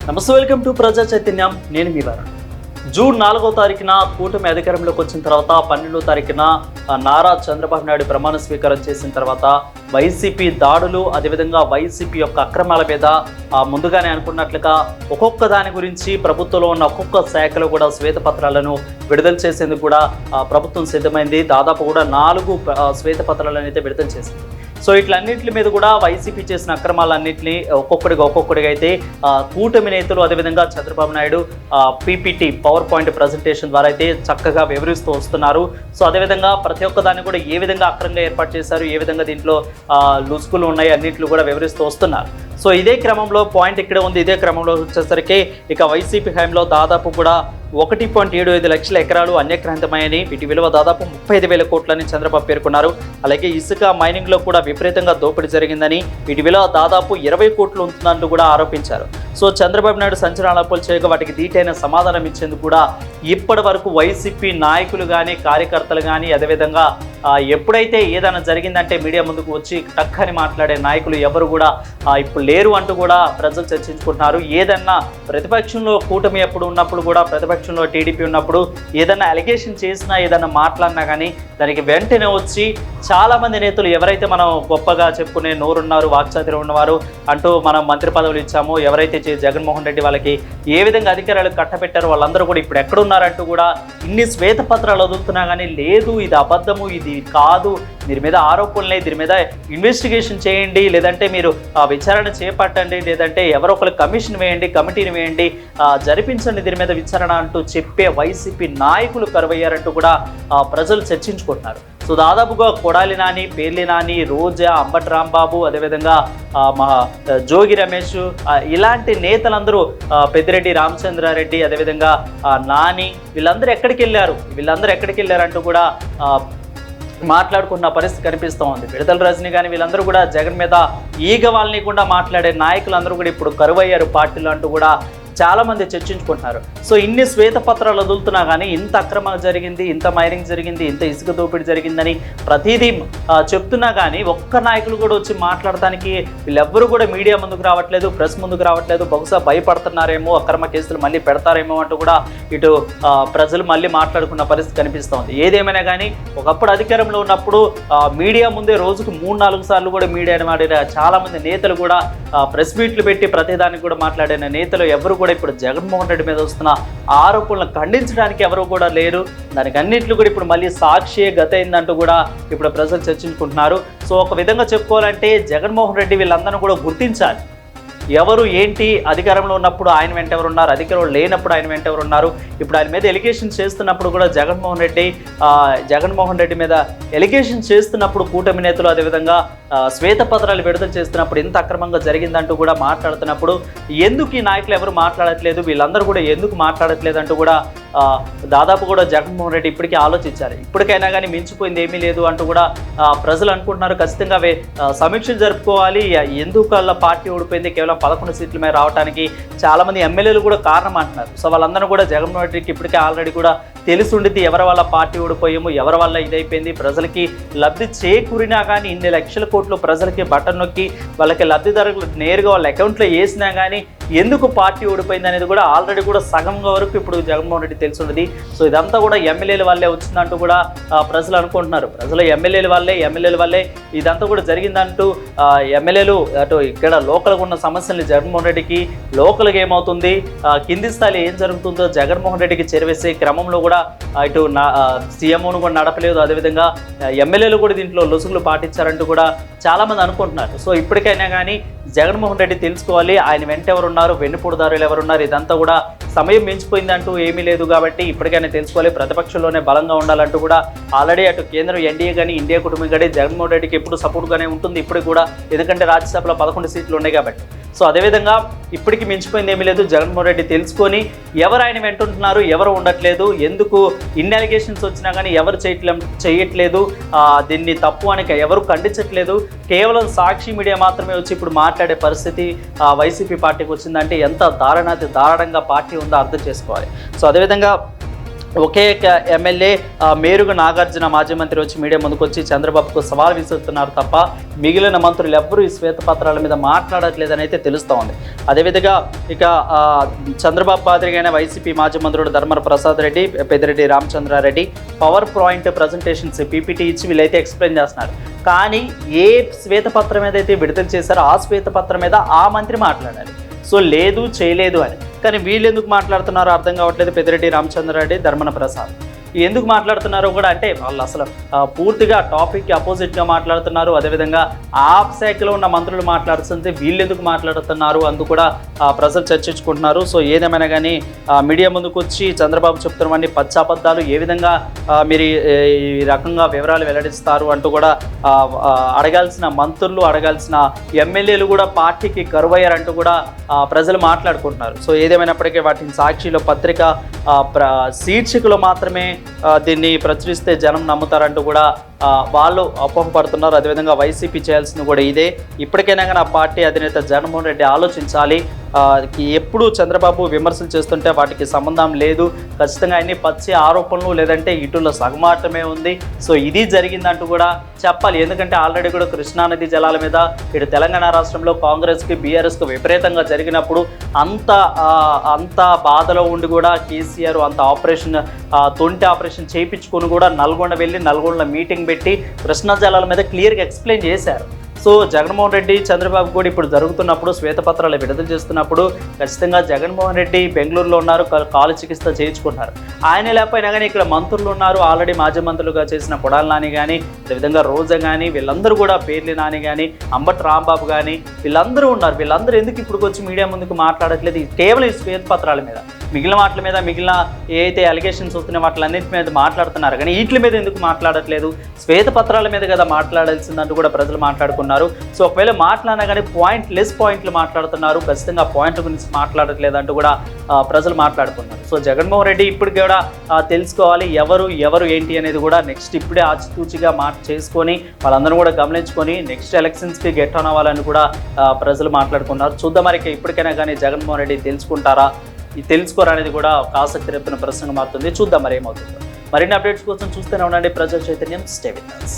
నమస్తే, welcome to ప్రజా చైతన్యం. నేను మీ వారు. జూన్ 4వ తారీఖున కూటమి అధికారంలోకి వచ్చిన తర్వాత 12వ తారీఖున నారా చంద్రబాబు నాయుడు ప్రమాణ స్వీకారం చేసిన తర్వాత వైసీపీ దాడులు, అదేవిధంగా వైసీపీ యొక్క అక్రమాల మీద ముందుగానే అనుకున్నట్లుగా ఒక్కొక్క దాని గురించి ప్రభుత్వంలో ఉన్న ఒక్కొక్క శాఖలో కూడా శ్వేతపత్రాలను విడుదల చేసేందుకు కూడా ప్రభుత్వం సిద్ధమైంది. దాదాపు కూడా 4 శ్వేతపత్రాలను అయితే విడుదల చేసింది. సో ఇట్లన్నింటి మీద కూడా వైసీపీ చేసిన అక్రమాలన్నింటినీ ఒక్కొక్కడిగా అయితే కూటమి నేతలు, అదేవిధంగా Chandrababu Naidu PPT power point presentation ద్వారా అయితే చక్కగా వివరిస్తూ వస్తున్నారు. సో అదేవిధంగా ప్రతి ఒక్క దాన్ని కూడా ఏ విధంగా అక్రమంగా ఏర్పాటు చేశారు, ఏ విధంగా దీంట్లో లుసుకులు ఉన్నాయి అన్నింటిలో కూడా వివరిస్తూ వస్తున్నారు. సో ఇదే క్రమంలో పాయింట్ ఇక్కడ ఉంది. ఇదే క్రమంలో వచ్చేసరికి ఇక వైసీపీ హయాంలో దాదాపు కూడా 1.75 లక్షల ఎకరాలు అన్యక్రాంతమయ్యని, వీటి విలువ దాదాపు 35,000 కోట్లని చంద్రబాబు పేర్కొన్నారు. అలాగే ఇసుక మైనింగ్లో కూడా విపరీతంగా దోపిడీ జరిగిందని, వీటి విలువ దాదాపు 20 కోట్లు ఉంటుందంటూ కూడా ఆరోపించారు. సో చంద్రబాబు నాయుడు సంచలనాలు చేయగా వాటికి దీటైన సమాధానం ఇచ్చేందుకు కూడా ఇప్పటి వరకు వైసీపీ నాయకులు కానీ, కార్యకర్తలు కానీ, అదేవిధంగా ఎప్పుడైతే ఏదైనా జరిగిందంటే మీడియా ముందుకు వచ్చి టక్కని మాట్లాడే నాయకులు ఎవరు కూడా ఇప్పుడు లేరు అంటూ కూడా ప్రజలు చర్చించుకుంటున్నారు. ఏదన్నా ప్రతిపక్షంలో కూటమి ఎప్పుడు ఉన్నప్పుడు కూడా, ప్రతిపక్షంలో టీడీపీ ఉన్నప్పుడు ఏదన్నా అలిగేషన్ చేసినా, ఏదన్నా మాట్లాడినా కానీ దానికి వెంటనే వచ్చి చాలామంది నేతలు ఎవరైతే మనం గొప్పగా చెప్పుకునే నోరున్నారు, వాక్చాతుర్యం ఉన్నవారు అంటూ మనం మంత్రి పదవులు ఇచ్చామో, ఎవరైతే జగన్మోహన్ రెడ్డి వాళ్ళకి ఏ విధంగా అధికారాలు కట్టబెట్టారో వాళ్ళందరూ కూడా ఇప్పుడు ఎక్కడున్నారంటూ కూడా ఇన్ని శ్వేతపత్రాలు వదులుతున్నా కానీ లేదు, ఇది అబద్ధము, ఇది కాదు, దీని మీద ఆరోపణలే, దీని మీద ఇన్వెస్టిగేషన్ చేయండి, లేదంటే మీరు విచారణ చేపట్టండి, లేదంటే ఎవరో ఒకరు కమిషన్ వేయండి, కమిటీని వేయండి, జరిపించండి దీని మీద విచారణ అంటూ చెప్పే వైసీపీ నాయకులు కరువయ్యారంటూ కూడా ప్రజలు చర్చించుకుంటున్నారు. సో దాదాపుగా కొడాలి నాని, పేర్లి నాని, రోజా, అంబటి రాంబాబు, అదేవిధంగా జోగి రమేష్, ఇలాంటి నేతలందరూ, పెద్దిరెడ్డి రామచంద్రారెడ్డి, అదేవిధంగా నాని, వీళ్ళందరూ ఎక్కడికి వెళ్ళారంటూ కూడా మాట్లాడుకున్న పరిస్థితి కనిపిస్తూ ఉంది. విడుదల రజనీ కానీ వీళ్ళందరూ కూడా జగన్ మీద ఈగ వాళ్ళని కూడా మాట్లాడే నాయకులందరూ కూడా ఇప్పుడు కరువయ్యారు పార్టీలు అంటూ కూడా చాలామంది చర్చించుకుంటున్నారు. సో ఇన్ని శ్వేతపత్రాలు వదులుతున్నా కానీ ఇంత అక్రమం జరిగింది, ఇంత మైనింగ్ జరిగింది, ఇంత ఇసుక దోపిడీ జరిగిందని ప్రతిదీ చెప్తున్నా కానీ ఒక్క నాయకులు కూడా వచ్చి మాట్లాడటానికి వీళ్ళెవ్వరూ కూడా మీడియా ముందుకు రావట్లేదు, ప్రెస్ ముందుకు రావట్లేదు. బహుశా భయపడుతున్నారేమో, అక్రమ కేసులు మళ్ళీ పెడతారేమో అంటూ కూడా ఇటు ప్రజలు మళ్ళీ మాట్లాడుకున్న పరిస్థితి కనిపిస్తోంది. ఏదేమైనా కానీ ఒకప్పుడు అధికారంలో ఉన్నప్పుడు మీడియా ముందే రోజుకు 3-4 సార్లు కూడా మీడియాని మాట్లాడిన చాలామంది నేతలు కూడా ప్రెస్ మీట్లు పెట్టి ప్రతిదానికి కూడా మాట్లాడిన నేతలు ఎవరు కూడా ఇప్పుడు జగన్మోహన్ రెడ్డి మీద వస్తున్న ఆరోపణలను ఖండించడానికి ఎవరు కూడా లేరు. దానికి అన్నింటిలో కూడా ఇప్పుడు మళ్ళీ సాక్షి గతైందంటూ కూడా ఇప్పుడు ప్రజలు చర్చించుకుంటున్నారు. సో ఒక విధంగా చెప్పుకోవాలంటే జగన్మోహన్ రెడ్డి వీళ్ళందరూ కూడా గుర్తించాలి, ఎవరు ఏంటి, అధికారంలో ఉన్నప్పుడు ఆయన వెంట ఎవరు ఉన్నారు, అధికారంలో లేనప్పుడు ఆయన వెంట ఎవరు ఉన్నారు. ఇప్పుడు ఆయన మీద ఎలిగేషన్ చేస్తున్నప్పుడు కూడా జగన్మోహన్ రెడ్డి మీద ఎలిగేషన్ చేస్తున్నప్పుడు కూటమి నేతలు, అదేవిధంగా శ్వేతపత్రాలు విడుదల చేస్తున్నప్పుడు ఇంత అక్రమంగా జరిగిందంటూ కూడా మాట్లాడుతున్నప్పుడు ఎందుకు ఈ నాయకులు ఎవరు మాట్లాడట్లేదు, వీళ్ళందరూ కూడా ఎందుకు మాట్లాడట్లేదు అంటూ కూడా దాదాపు కూడా జగన్మోహన్ రెడ్డి ఇప్పటికీ ఆలోచించారు. ఇప్పటికైనా కానీ మించిపోయింది ఏమీ లేదు అంటూ కూడా ప్రజలు అనుకుంటున్నారు. ఖచ్చితంగా సమీక్షలు జరుపుకోవాలి. ఎందుకల్లా పార్టీ ఓడిపోయింది, కేవలం 11 సీట్ల మీద రావడానికి చాలామంది ఎమ్మెల్యేలు కూడా కారణం అంటున్నారు. సో వాళ్ళందరూ కూడా జగన్మోహన్ రెడ్డికి ఇప్పటికే ఆల్రెడీ కూడా తెలిసి ఉండిద్ది ఎవరి వల్ల పార్టీ ఓడిపోయాము, ఎవరి వల్ల ఇదైపోయింది, ప్రజలకి లబ్ధి చేకూరినా కానీ ఇన్ని లక్షల కోట్లు ప్రజలకి బటన్ నొక్కి వాళ్ళకి లబ్ధిదారులు నేరుగా వాళ్ళ అకౌంట్లో వేసినా కానీ ఎందుకు పార్టీ ఓడిపోయింది అనేది కూడా ఆల్రెడీ కూడా సగం వరకు ఇప్పుడు జగన్మోహన్ రెడ్డి తెలిసి ఉన్నది. సో ఇదంతా కూడా ఎమ్మెల్యేల వల్లే వచ్చిందంటూ కూడా ప్రజలు అనుకుంటున్నారు. ప్రజలు ఎమ్మెల్యేల వల్లే ఇదంతా కూడా జరిగిందంటూ ఎమ్మెల్యేలు అటు ఇక్కడ లోకల్గా ఉన్న సమస్యల్ని జగన్మోహన్ రెడ్డికి, లోకల్గా ఏమవుతుంది, కింది స్థాయిలో ఏం జరుగుతుందో జగన్మోహన్ రెడ్డికి చేరవేసే క్రమంలో కూడా ఇటు సీఎంఓను కూడా నడపలేదు, అదేవిధంగా ఎమ్మెల్యేలు కూడా దీంట్లో లొసుగులు పాటించారంటూ కూడా చాలామంది అనుకుంటున్నారు. సో ఇప్పటికైనా కానీ జగన్మోహన్ రెడ్డి తెలుసుకోవాలి, ఆయన వెంట ఎవరున్నారు, వెన్నుపూడుదారులు ఎవరున్నారు, ఇదంతా కూడా సమయం మించిపోయిందంటూ ఏమీ లేదు. కాబట్టి ఇప్పటికైనా తెలుసుకోవాలి, ప్రతిపక్షంలోనే బలంగా ఉండాలంటూ కూడా ఆల్రెడీ అటు కేంద్రం ఎన్డీఏ కానీ, ఇండియా కుటుంబం కానీ జగన్మోహన్ రెడ్డికి ఎప్పుడు సపోర్ట్గానే ఉంటుంది ఇప్పుడు కూడా, ఎందుకంటే రాజ్యసభలో 11 సీట్లు ఉన్నాయి కాబట్టి. సో అదేవిధంగా ఇప్పటికీ మించిపోయింది ఏమీ లేదు. జగన్మోహన్ రెడ్డి తెలుసుకొని ఎవరు ఆయన వెంటుంటున్నారు, ఎవరు ఉండట్లేదు, ఎందుకు ఇన్ని అలిగేషన్స్ వచ్చినా కానీ ఎవరు చేయట్లేదు, దీన్ని తప్పు అని ఎవరు ఖండించట్లేదు, కేవలం సాక్షి మీడియా మాత్రమే వచ్చి ఇప్పుడు మాట్లాడే పరిస్థితి వైసీపీ పార్టీకి వచ్చిందంటే ఎంత దారుణంగా పార్టీ ఉందో అర్థం చేసుకోవాలి. సో అదేవిధంగా ఒకే ఎమ్మెల్యే మేరుగు నాగార్జున మాజీ మంత్రి వచ్చి మీడియా ముందుకు వచ్చి చంద్రబాబుకు సవాల్ విసురుతున్నారు తప్ప మిగిలిన మంత్రులు ఎవ్వరూ ఈ శ్వేతపత్రాల మీద మాట్లాడట్లేదని అయితే తెలుస్తూ ఉంది. అదేవిధంగా ఇక చంద్రబాబు మాదిరిగానే వైసీపీ మాజీ మంత్రుడు ధర్మర Prasad Reddy, Peddireddy Ramachandra Reddy power point presentations PPT ఇచ్చి వీళ్ళైతే ఎక్స్ప్లెయిన్ చేస్తున్నారు. కానీ ఏ శ్వేతపత్రం ఏదైతే విడుదల చేశారో ఆ శ్వేతపత్రం మీద ఆ మంత్రి మాట్లాడాలి. సో లేదు చేయలేదు అని. కానీ వీళ్ళు ఎందుకు మాట్లాడుతున్నారో అర్థం కావట్లేదు. పెద్దిరెడ్డి రామచంద్రారెడ్డి, ధర్మన ప్రసాద్ ఎందుకు మాట్లాడుతున్నారో కూడా అంటే వాళ్ళు అసలు పూర్తిగా టాపిక్కి అపోజిట్గా మాట్లాడుతున్నారు. అదేవిధంగా ఆ శాఖలో ఉన్న మంత్రులు మాట్లాడుతుంటే వీళ్ళు ఎందుకు మాట్లాడుతున్నారు అందుకు కూడా ప్రజలు చర్చించుకుంటున్నారు. సో ఏదేమైనా కానీ మీడియా ముందుకు వచ్చి చంద్రబాబు చెప్తున్నవన్నీ పచ్చాబద్ధాలు, ఏ విధంగా మీరు ఈ రకంగా వివరాలు వెల్లడిస్తారు అంటూ కూడా అడగాల్సిన మంత్రులు, అడగాల్సిన ఎమ్మెల్యేలు కూడా పార్టీకి కరువయ్యారంటూ కూడా ప్రజలు మాట్లాడుకుంటున్నారు. సో ఏదేమైనప్పటికీ వాటిని సాక్షిలో పత్రిక శీర్షికలో మాత్రమే దీన్ని ప్రచురిస్తే జనం నమ్ముతారంటూ కూడా వాళ్ళు అపోహపడుతున్నారు. అదేవిధంగా వైసీపీ చేయాల్సింది కూడా ఇదే. ఇప్పటికైనా కానీ ఆ పార్టీ అధినేత జగన్మోహన్ రెడ్డి ఆలోచించాలి. ఎప్పుడు చంద్రబాబు విమర్శలు చేస్తుంటే వాటికి సంబంధం లేదు, ఖచ్చితంగా అన్ని పచ్చి ఆరోపణలు లేదంటే ఇటులో సగమాటమే ఉంది. సో ఇది జరిగిందంటూ కూడా చెప్పాలి. ఎందుకంటే ఆల్రెడీ కూడా కృష్ణానది జలాల మీద ఇటు తెలంగాణ రాష్ట్రంలో కాంగ్రెస్కి బీఆర్ఎస్కి విపరీతంగా జరిగినప్పుడు అంత బాధలో ఉండి కూడా కేసీఆర్ అంత తొంటి ఆపరేషన్ చేయించుకొని కూడా నల్గొండ వెళ్ళి నల్గొండలో మీటింగ్ పెట్టి కృష్ణా జలాల మీద క్లియర్గా ఎక్స్ప్లెయిన్ చేశారు. సో జగన్మోహన్ రెడ్డి, చంద్రబాబు కూడా ఇప్పుడు జరుగుతున్నప్పుడు శ్వేతపత్రాలు విడుదల చేస్తున్నప్పుడు ఖచ్చితంగా జగన్మోహన్ రెడ్డి బెంగళూరులో ఉన్నారు, కాలు చికిత్స చేయించుకుంటున్నారు. ఆయన లేకపోయినా కానీ ఇక్కడ మంత్రులు ఉన్నారు. ఆల్రెడీ మాజీ మంత్రులుగా చేసిన కొడాలి నాని కానీ, అదేవిధంగా రోజా కానీ, వీళ్ళందరూ కూడా పేర్లి నాని కానీ, అంబటి రాంబాబు కానీ వీళ్ళందరూ ఉన్నారు. వీళ్ళందరూ ఎందుకు ఇప్పుడు వచ్చి మీడియా ముందుకు మాట్లాడట్లేదు? కేవలం ఈ శ్వేతపత్రాల మీద, మిగిలిన వాటి మీద, మిగిలిన ఏదైతే అలిగేషన్స్ వస్తున్నాయో వాటిలన్నింటి మీద మాట్లాడుతున్నారు. కానీ వీటి మీద ఎందుకు మాట్లాడట్లేదు? శ్వేతపత్రాల మీద కదా మాట్లాడాల్సిందంటూ కూడా ప్రజలు మాట్లాడుకున్నారు. సో ఒకవేళ మాట్లాడినా కానీ పాయింట్లు మాట్లాడుతున్నారు. ఖచ్చితంగా పాయింట్ల గురించి మాట్లాడట్లేదంటూ కూడా ప్రజలు మాట్లాడుకున్నారు. సో జగన్మోహన్ రెడ్డి ఇప్పుడు కూడా తెలుసుకోవాలి ఎవరు ఏంటి అనేది కూడా నెక్స్ట్ ఇప్పుడే ఆచితూచిగా చేసుకొని వాళ్ళందరూ కూడా గమనించుకొని నెక్స్ట్ ఎలక్షన్స్కి గెట్ ఆన్ అవ్వాలని కూడా ప్రజలు మాట్లాడుకున్నారు. చూద్దాం మరి ఇప్పటికైనా కానీ జగన్మోహన్ రెడ్డి తెలుసుకుంటారా, తెలుసుకోరా అనేది కూడా ఒక ఆసక్తి రేపిన ప్రశ్నగా మారుతుంది. చూద్దాం మరి ఏమవుతుందో. మరిన్ని అప్డేట్స్ కోసం చూస్తూనే ఉండండి ప్రజా చైతన్యం. Stay with us.